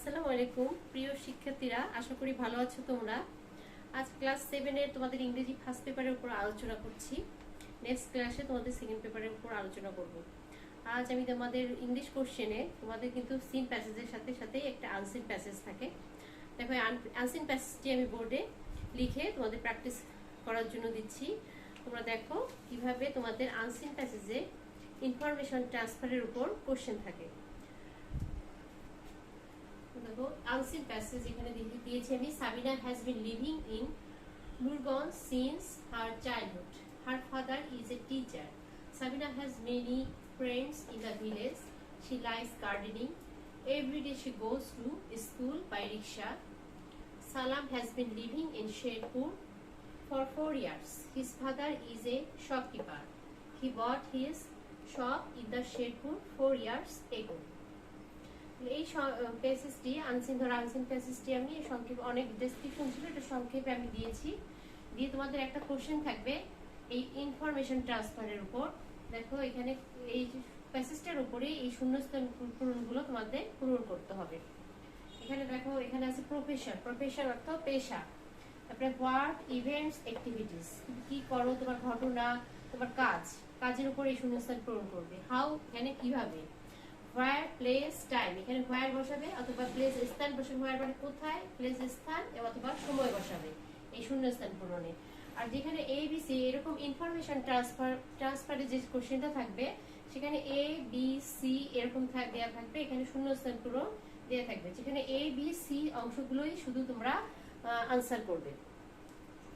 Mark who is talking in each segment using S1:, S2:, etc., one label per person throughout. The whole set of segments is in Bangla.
S1: আসসালামু আলাইকুম প্রিয় শিক্ষার্থীরা, আশা করি ভালো আছো তোমরা। আজ ক্লাস 7 এর তোমাদের ইংরেজি ফার্স্ট পেপারের উপর আলোচনা করছি। নেক্সট ক্লাসে তোমাদের সেকেন্ড পেপারের উপর আলোচনা করব। আজ আমি তোমাদের ইংলিশ কোশ্চেনে তোমাদের কিন্তু সিন প্যাসেজের সাথে সাথে একটা আনসিন প্যাসেজ থাকে। দেখো আনসিন প্যাসেজটি আমি বোর্ডে লিখে তোমাদের প্র্যাকটিস করার জন্য দিচ্ছি। তোমরা দেখো কিভাবে তোমাদের আনসিন প্যাসেজে ইনফরমেশন ট্রান্সফারের উপর কোশ্চেন থাকে। দেখো আনসিন প্যাসেজ এখানে দিয়েছি আমি। Sabina has been living in Nurganj since her childhood. Her father is a teacher. Sabina has many friends in the village. She likes gardening. Every day she goes to school by rickshaw. Salam has been living in Sherpur for 4 years. His father is a shopkeeper. He bought his shop in the Sherpur 4 years ago. এই প্যাসেজটি আনসিন প্যাসেজটি আমি সংক্ষেপে, অনেক ডেসক্রিপশন ছিল, এটা সংক্ষেপে আমি দিয়েছি। দিয়ে তোমাদের একটা কোশ্চেন থাকবে এই ইনফরমেশন ট্রান্সফারের উপর। দেখো এখানে এই প্যাসেজটার উপরে এই শূন্যস্থান পূরণগুলো তোমাদের পূরণ করতে হবে। এখানে দেখো, এখানে আছে প্রফেশন অর্থ পেশা। তারপরে হোয়াট, ইভেন্টস, অ্যাক্টিভিটিস, কি করো, তোমার ঘটনা, তোমার কাজের উপর এই শূন্যস্থান পূরণ করবে। হাউ, এখানে কিভাবে। হোয়ার, প্লেস, টাইম, এখানে হোয়ার বসাবে অথবা প্লেস স্থান বসাবে। হোয়ার মানে কোথায়, প্লেস স্থান অথবা সময় বসাবে এই শূন্যস্থান পূরণে। আর যেখানে এ বি সি এরকম ইনফরমেশন ট্রান্সফারে যে কোশ্চেনটা থাকবে সেখানে এ বি সি এরকম দেওয়া থাকবে, এখানে শূন্যস্থান পূরণ দেওয়া থাকবে। যেখানে এ বি সি অংশগুলোই শুধু তোমরা আনসার করবে,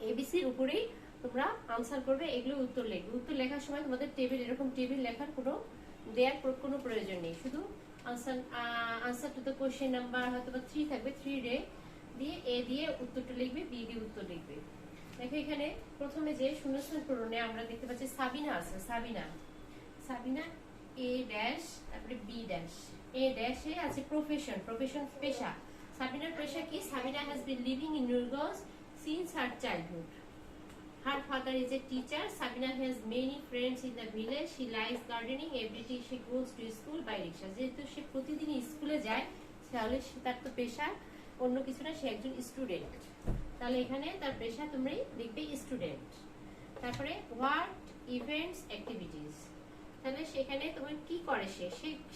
S1: এ বি সির উপরেই তোমরা আনসার করবে, এগুলো উত্তর লিখবে। উত্তর লেখার সময় তোমাদের এরকম টেবিল লেখার দেওয়ার কোনো প্রয়োজন নেই। শুধু answer to the question number হয়তো 3 থাকবে, 3 রে দিয়ে এ দিয়ে উত্তরটা লিখবে, বি দিয়ে উত্তর লিখবে। দেখো এখানে প্রথমে যে শূন্যস্থান পূরণে আমরা দেখতে পাচ্ছি সাবিনা আছে। সাবিনা এ ড্যাশ, তারপরে বি ড্যাশ। এ ড্যাশে আছে প্রফেশন পেশা। সাবিনার পেশা কি? Sabina has been living in Nurganj since her childhood. Her father is a teacher. Sabina has many friends in the village. She likes gardening. Every day she goes to school by rickshaw. যেহেতু সে প্রতিদিন স্কুলে যায়, তাহলে তার তো পেশা অন্য কিছু না, সে একজন স্টুডেন্ট। তাহলে এখানে তার পেশা তুমি লিখবে স্টুডেন্ট। তারপরে হোয়াট, ইভেন্টস, অ্যাক্টিভিটিস, তাহলে সেখানে তোমার কি করে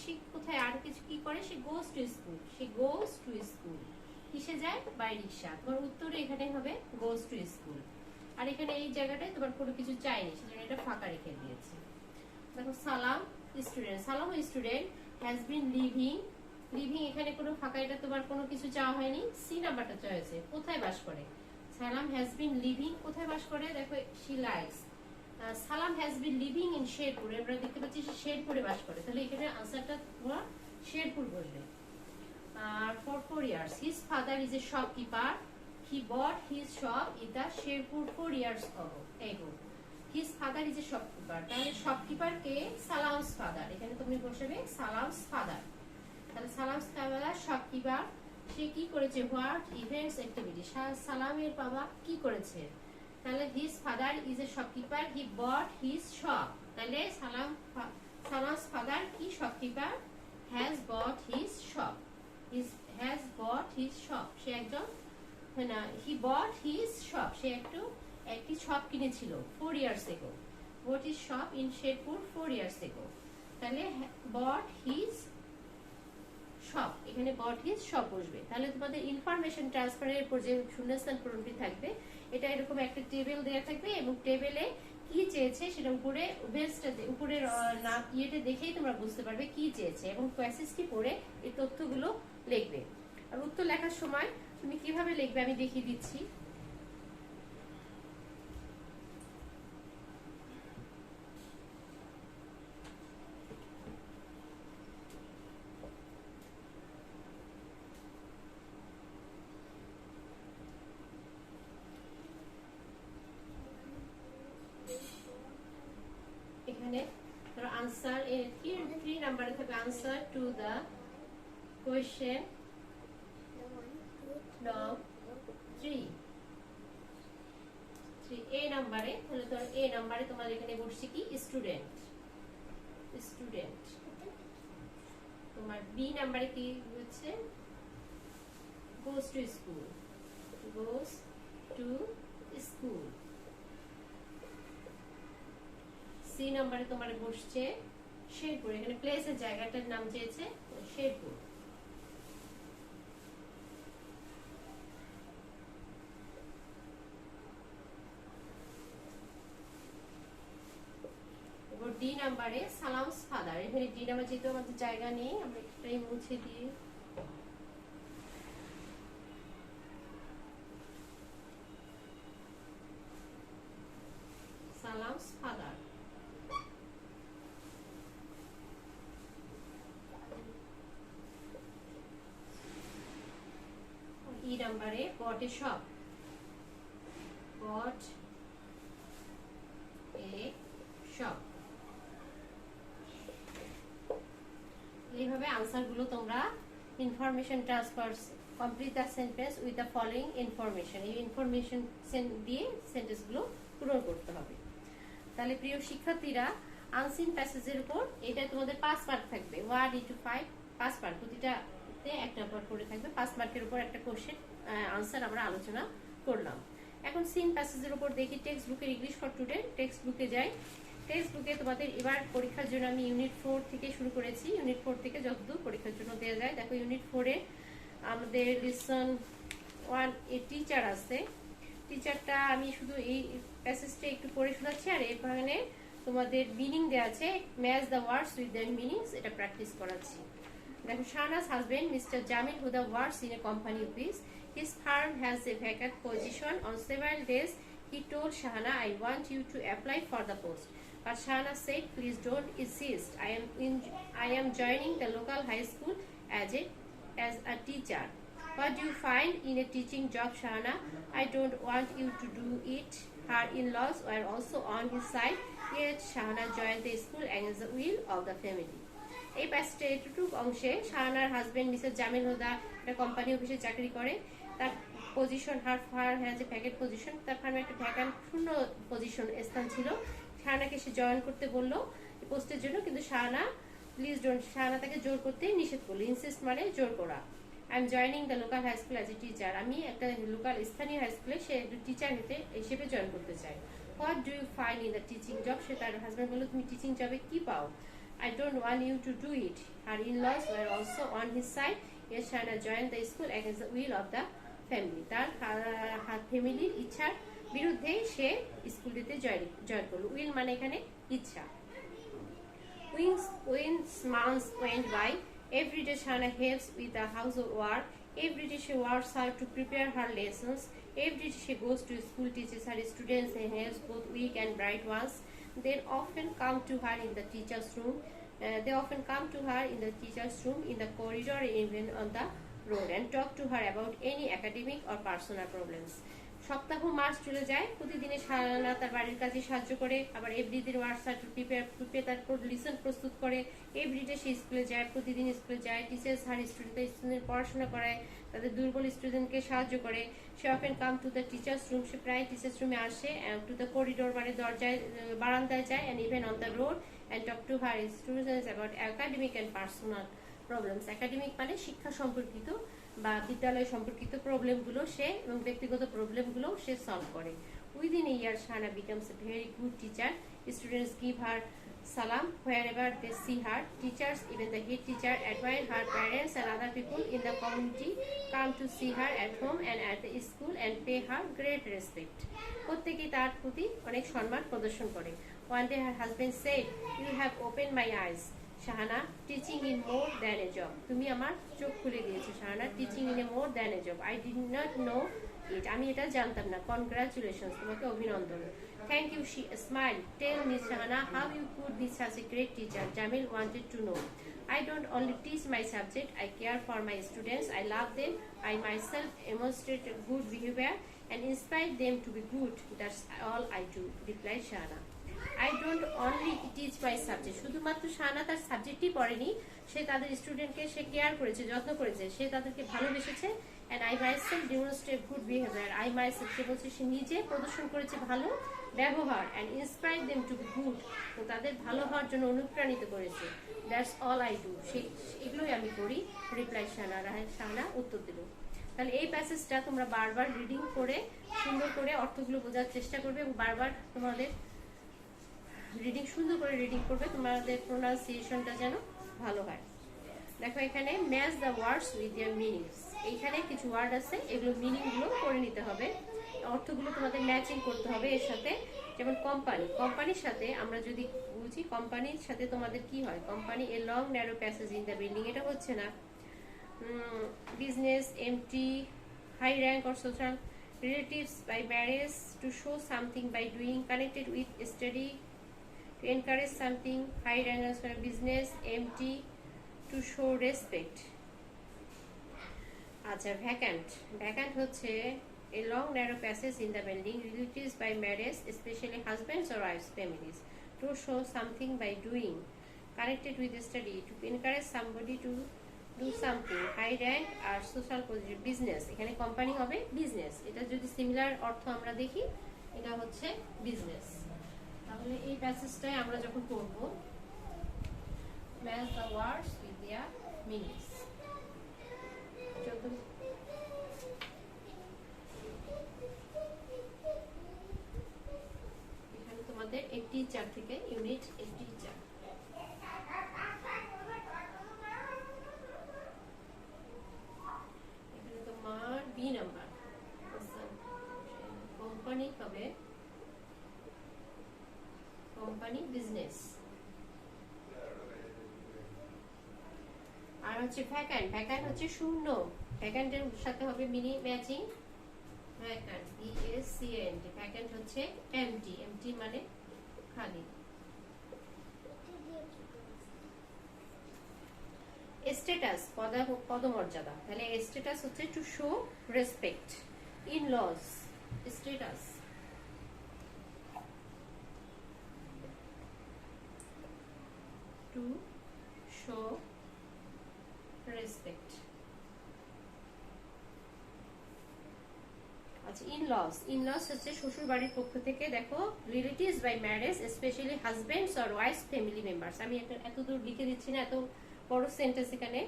S1: সে কোথায় আর কিছু কি করে, সে গোজ টু স্কুল। কিসে যায়? By rickshaw. তোমার উত্তরে এখানে হবে গোজ টু স্কুল। আর এখানে এই জায়গাটায় তোমার কোনো কিছু চাইনি, সেজন্য এটা ফাঁকা রেখে দিয়েছি। দেখো সালাম স্টুডেন্ট হ্যাজ বিন লিভিং এখানে কোনো ফাঁকা, এটা তোমার কোনো কিছু চাওয়া হয়নি, সি নাম্বারটা চাওয়া হয়েছে। কোথায় বাস করে? সালাম হ্যাজ বিন লিভিং কোথায় বাস করে? দেখো শি লাইকস। সালাম has been living in Sherpur, আমরা দেখতে পাচ্ছি সে শেরপুরে বাস করে, তাহলে এখানে আনসারটা তোমরা শেরপুর বলবে। আর for 4 years his father is a shopkeeper. He bought his shop in the Sherpur 4 years ago. His father is a shopkeeper. তাহলে শপকিপার কে? সালামস ফাদার। এখানে তুমি বসাবে সালামস ফাদার। তাহলে সালামস ফাদার শপকিপার, সে কি করেছে? হোয়াট, ইভেন্টস, অ্যাক্টিভিটি, সালামের বাবা কি করেছে? তাহলে his father is a shopkeeper. He bought his shop. তাহলে সালামস ফাদার কি? Shopkeeper. has bought his shop. সে একজন না, he bought his shop, সে একটি শপ কিনেছিল 4 years ago. Bought his shop in Sherpur 4 years ago. তাহলে bought his shop, এখানে bought his shop বসবে। তাহলে তোমাদের ইনফরমেশন ট্রান্সফারের উপর যে শূন্যস্থান পূরণটি থাকবে, এটা এরকম একটা টেবিল দেওয়া থাকবে এবং টেবিলে কি চেয়েছে সেটা উপরের ইয়েতে দেখেই তোমরা বুঝতে পারবে কি চেয়েছে এবং প্যাসেজটি পড়ে এই তথ্যগুলো লিখবে। আর উত্তর লেখার সময় তুমি কিভাবে লিখবে আমি দেখিয়ে দিচ্ছি। এখানে আনসার 3 নাম্বারে থাকবে আনসার টু দ্য কোয়েশ্চেন এ নাম্বারে। তাহলে ধর এ নাম্বারে তোমার এখানে বসছে কি? স্টুডেন্ট। তোমার বি নাম্বারে কি হচ্ছে? goes to school. Goes to school. C নম্বরে তোমার বসছে শেরপুর। এখানে প্লেসের জায়গাটার নাম চেয়েছে শেরপুর। ডি নাম্বারে সালামস ফাদার। এখানে ডি নাম্বার যেহেতু আমাদের জায়গা নেই, আমরা একটাই মুছে দিই। সালামস ফাদার। ই নাম্বারে বট এ শপ। বট এ শপ। এইভাবে আনসার গুলো তোমরা information transfer complete the sentence with the following information, এই ইনফরমেশন দিয়ে সেন্টেন্স গুলো পূরণ করতে হবে। তাহলে প্রিয় শিক্ষার্থীরা, আনসিন প্যাসেজের উপর এটা তোমাদের 5 মার্ক থাকবে। 1 into 5 5 মার্ক, প্রতিটাতে একটা নাম্বার করে থাকবে। 5 মার্কের উপর একটা কোশ্চেন আনসার আমরা আলোচনা করলাম। এখন সিন প্যাসেজের উপর দেখি টেক্সট বুকের ইংলিশ ফর টুডে। টেক্সট বুকে যাই। টেক্সট বুকে তোমাদের এবার পরীক্ষার জন্য আমি ইউনিট 4 থেকে শুরু করেছি। ইউনিট 4 থেকে যতদূর পরীক্ষার জন্য দেওয়া যায়। দেখো ইউনিট 4 এ আমাদের লিসন 1 এ টিচার আছে। টিচারটা আমি শুধু এই প্যাসেজটা একটু পড়ে শোনাচ্ছি, আর এখানে তোমাদের মিনিং দেওয়া আছে। Match the words with their meanings, এটা প্র্যাকটিস করাচ্ছি। দেখো, Shahnaz husband mister Jamil who the works in a company office. His firm has a vacant position. On several days, he told Shahana, I want you to apply for the post. But Shahana said, please don't insist. I am joining the local high school as a teacher. What do you find in a teaching job, Shahana? I don't want you to do it. Her in-laws were also on his side, yet Shahana joined the school against the will of the family. এই প্যাসেজে এটুকু অংশে শাহানার হাজবেন্ড মিসেস জামিল হুদা একটা কোম্পানি অফিসে চাকরি করে। তার position, her has a vacant position, তার ফার্মে একটা ভ্যাকেন্ট শূন্য পজিশন স্থান ছিল। শাহানাকে সে জয়েন করতে বললো পোস্টের জন্য, কিন্তু শাহানা তাকে জোর করতে নিষেধ করলো। ইনসিস্ট মানে জোর করা। I am joining the local high school as a teacher. আমি একটা লোকাল স্থানীয় হাই স্কুলে সে টিচার হিসেবে জয়েন করতে চাই। What do you find in the teaching job? সে তার হাজবেন্ড বললো, তুমি টিচিং জবে কি পাও? I don't want you to do it. Her in-laws were also on his side. Yes, Shahana joined the school against the will of the family. তার ফ্যামিলির ইচ্ছার বিরুদ্ধে সে স্কুলটিতে জয়েন করলো। উইল মানে এখানে ইচ্ছা। Months went by. Every day Shahana helps with the household work. Every day she works hard to prepare her lessons. Every day she goes to school, teaches her students, and helps both weak and bright ones. They often come to her in the teacher's room. In the corridor, even on the road, and talk to her about any academic or personal problems. সপ্তাহ মাস চলে যায়। প্রতিদিনে শাহানা তার বাড়ির কাজে সাহায্য করে, আবার everyday works are to prepare তার লিসন প্রস্তুত করে। এভরিডে সে স্কুলে যায়, প্রতিদিন স্কুলে যায়। টিচার্স হার স্টুডেন্টের পড়াশোনা করায়, তাদের দুর্বল স্টুডেন্টকে সাহায্য করে। সে often come to the teachers room, সে প্রায় টিচার্স রুমে আসে। টু দ্য করিডোর মানে দরজায় বারান্দায় যায়। And even on the road, and talk to her students about academic and personal problems. Academic মানে শিক্ষা সম্পর্কিত বা বিদ্যালয় সম্পর্কিত প্রবলেমগুলো সে এবং ব্যক্তিগত প্রবলেমগুলো সে সলভ করে। Within a year Shahana becomes a very good teacher. Students give her salam wherever they see her. Teachers, even the head teacher, admire her. Parents and other people in the community come to see her at home and at the school and pay her great respect. প্রত্যেকে তার প্রতি অনেক সম্মান প্রদর্শন করে। One day her husband said, "You have opened my eyes, Shahana. Teaching in more than a job." তুমি আমার চোখ খুলে দিয়েছো Shahana. Teaching in a more than a job. I did not know it. আমি এটা জানতাম না। Congratulations, তোমাকে অভিনন্দন। Thank you, she smiled. Tell me, Shahana, how you could be such a great teacher? Jamil wanted to know. I don't only teach my subject, I care for my students. I love them. I myself demonstrate good behavior and inspire them to be good. That's all I do, replied Shahana. I don't only teach my subject. শুধুমাত্র শাহানা তার সাবজেক্টই পড়েনি, সে তাদের স্টুডেন্টকে সে কেয়ার করেছে, যত্ন করেছে, সে তাদেরকে ভালোবেসেছে। And I myself demonstrate good behavior. I myself, সে বলছে সে নিজে প্রদর্শন করেছে ভালো ব্যবহার। And inspire them to be good. তো তাদের ভালো হওয়ার জন্য অনুপ্রাণিত করেছে। That's all I do. এগুলোই আমি করি, রিপ্লাই শাহানা উত্তর দিল। তাহলে এই প্যাসেজটা তোমরা বারবার রিডিং করে সুন্দর করে অর্থগুলো বোঝার চেষ্টা করবে এবং বারবার তোমাদের রিডিং সুন্দর করে রিডিং করবে, তোমাদের প্রোনাউন্সিয়েশনটা যেন ভালো হয়। দেখো এখানে match the words with their meanings, এইখানে কিছু ওয়ার্ড আছে, এগুলো মিনিংগুলো করে নিতে হবে, অর্থগুলো তোমাদের ম্যাচিং করতে হবে এর সাথে। যেমন কোম্পানি, কোম্পানির সাথে আমরা যদি বুঝি কোম্পানির সাথে তোমাদের কি হয়, company a long narrow passage in the building, এটা হচ্ছে না। Business, empty, high rank or social, relatives by marriage, to show something by doing, connected with study, to encourage something, high rank as for business, empty, to show respect. আচ্ছা vacant, vacant হচ্ছে a long narrow passage in the building, relatives by marriage, especially husbands or wives families, to show something by doing, connected with study, to encourage somebody to do something, high rank আর social position, business, এখানে কোম্পানি হবে business, এটা যদি সিমিলার অর্থ আমরা দেখি এটা হচ্ছে business। তাহলে এই প্যাসেজটাই আমরা যখন পড়ব, match the words with their meanings, এখানে তোমাদের এক টিচার থেকে ইউনিট এক টিচার, এখানে তোমার বি নাম্বার, কোম্পানি হবে কোম্পানি বিজনেস। আর হচ্ছে ভ্যাকান্ট, ভ্যাকান্ট হচ্ছে শূন্য, ভ্যাকান্টের সাথে হবে meaning matching, vacant VACANT, vacant হচ্ছে এমটি, এমটি মানে খালি। স্ট্যাটাস পদমর্যাদা, তাহলে স্ট্যাটাস হচ্ছে to show respect, in-laws, status to show respect। আচ্ছা ইনলস, ইনলস হচ্ছে শ্বশুর বাড়ির পক্ষ থেকে। দেখো relatives by marriage, specially husband's or wife's family members, আমি এত দূর লিখে দিচ্ছি না, এত বড় সেন্টেন্স এখানে।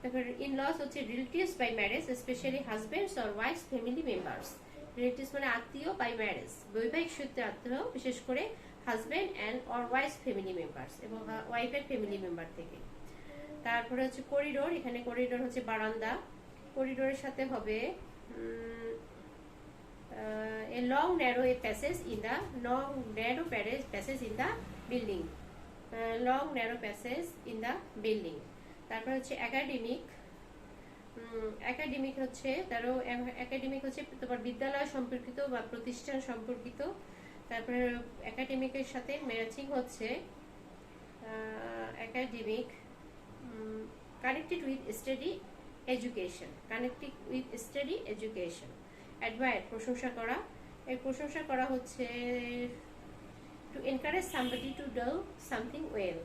S1: তারপর ইনলস হচ্ছে relatives by marriage, specially husband's or wife's family members, relatives মানে আত্মীয়, বাই ম্যারেজ বৈবাহিক সূত্রে আত্মীয়, বিশেষ করে husband and or wife family members, এবং ওয়াইফের ফ্যামিলি মেম্বার থেকে। তারপরে হচ্ছে করিডোর, এখানে করিডোর হচ্ছে বারান্দা, করিডোরের সাথে হবে a long narrow passage in the passage in the building, long narrow passage in the building। তারপর হচ্ছে একাডেমিক, একাডেমিক হচ্ছে তারও একাডেমিক হচ্ছে তোমার বিদ্যালয় সম্পর্কিত বা প্রতিষ্ঠান সম্পর্কিত। তারপরে একাডেমিকের সাথে ম্যাচিং হচ্ছে academic, connected with study education, connected with study education. Admire প্রশংসা করা, এর প্রশংসা করা হচ্ছে to encourage somebody to do something well.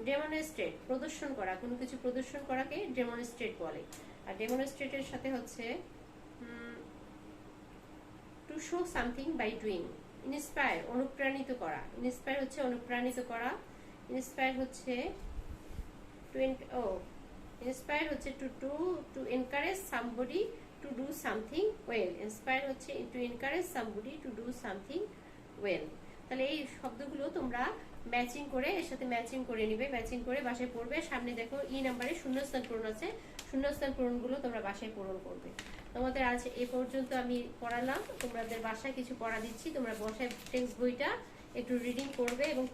S1: Demonstrate প্রদর্শন করা, কোনো কিছু প্রদর্শন করাকে ডেমনস্ট্রেট বলে। আর ডেমনস্ট্রেটের সাথে হচ্ছে to show something by doing. Inspire অনুপ্রাণিত করা, ইন্সপায়ার হচ্ছে অনুপ্রাণিত করা, ইন্সপায়ার হচ্ছে ইন্সপায়ার হচ্ছে to encourage somebody to do something well, inspire হচ্ছে to encourage somebody to do something well. তাহলে এই শব্দগুলো তোমরা ম্যাচিং করে এর সাথে ম্যাচিং করে নিবে, ম্যাচিং করে বাসায় পড়বে। সামনে দেখো ই নাম্বারে শূন্যস্থান পূরণ আছে, শূন্যস্থান পূরণগুলো তোমরা বাসায় পূরণ করবে। তোমাদের আজ এ পর্যন্ত আমি পড়ালাম, তোমাদের বাসায় কিছু পড়া দিচ্ছি, তোমরা বাসায় টেক্সট বইটা একটু রিডিং করবে এবং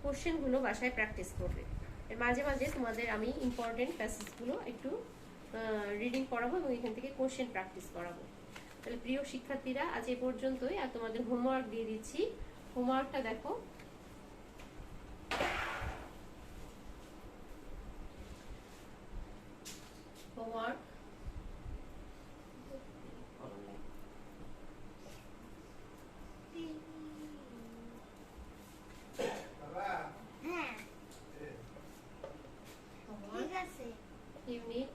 S1: কোশ্চেনগুলো বাসায় প্র্যাকটিস করবে। এর মাঝে মাঝে তোমাদের আমি ইম্পর্টেন্ট প্যাসেজগুলো একটু রিডিং করাবো এবং এখান থেকে কোশ্চেন প্র্যাকটিস করাবো। তাহলে প্রিয় শিক্ষার্থীরা আজ এ পর্যন্তই। আর তোমাদের হোমওয়ার্ক দিয়ে দিচ্ছি, হোমওয়ার্কটা দেখো। হোমওয়ার্ক ইউনিট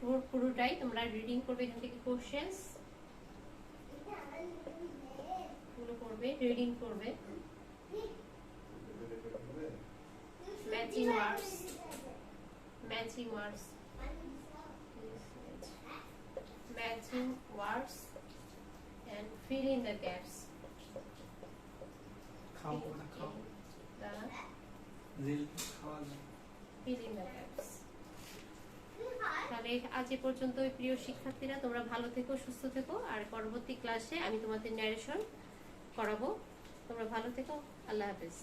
S1: 4 পুরোটাই তোমরা রিডিং করবে, এখান থেকে কোশ্চেন্স গুলো করবে, রিডিং করবে, matching words matching words. Matching words and fill in the gaps.
S2: খাওয়াবো না খাও
S1: The
S2: রিল খাওয়া যায়
S1: fill in the gaps. তাহলে আজ এ পর্যন্তই প্রিয় শিক্ষার্থীরা, তোমরা ভালো থেকো, সুস্থ থেকো, আর পরবর্তী ক্লাসে আমি তোমাদের ন্যারেশন করাবো। তোমরা ভালো থেকো, আল্লাহ হাফেজ।